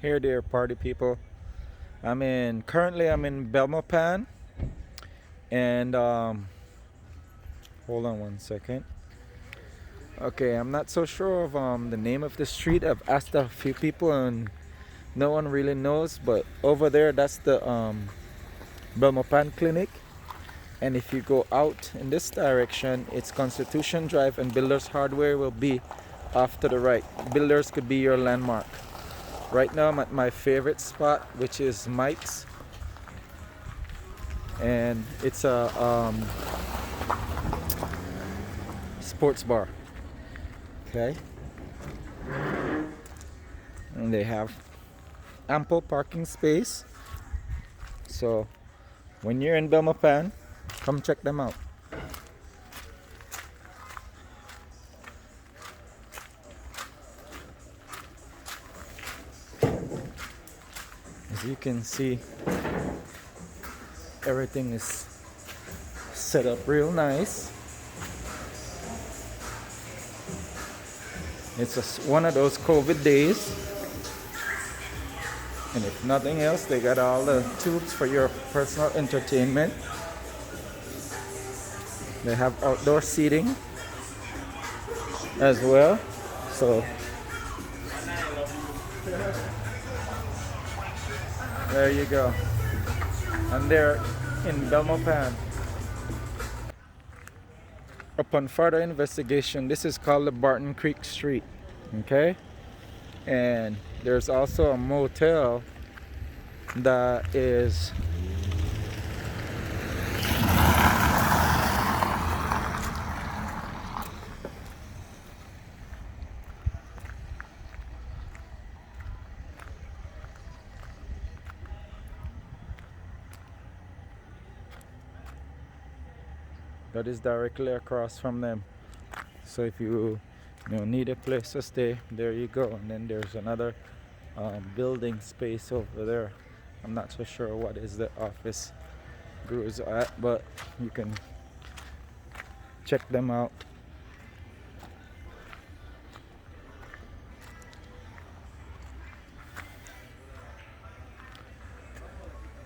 Here there, party people. Currently I'm in Belmopan, and hold on one second. Okay, I'm not so sure of the name of the street. I've asked a few people and no one really knows, but over there that's the Belmopan clinic. And if you go out in this direction, it's Constitution Drive, and Builders Hardware will be off to the right. Builders could be your landmark. Right now I'm at my favorite spot, which is Mike's, and it's a sports bar. Okay, and they have ample parking space. So when you're in Belmopan, come check them out. As you can see, everything is set up real nice. It's one of those COVID days, and if nothing else, they got all the tubes for your personal entertainment. They have outdoor seating as well. So there you go. And they're in Belmopan. Upon further investigation, this is called the Barton Creek Street. Okay? And there's also a motel that is directly across from them. So if you need a place to stay, there you go. And then there's another building space over there. I'm not so sure what is the office groups at, but you can check them out.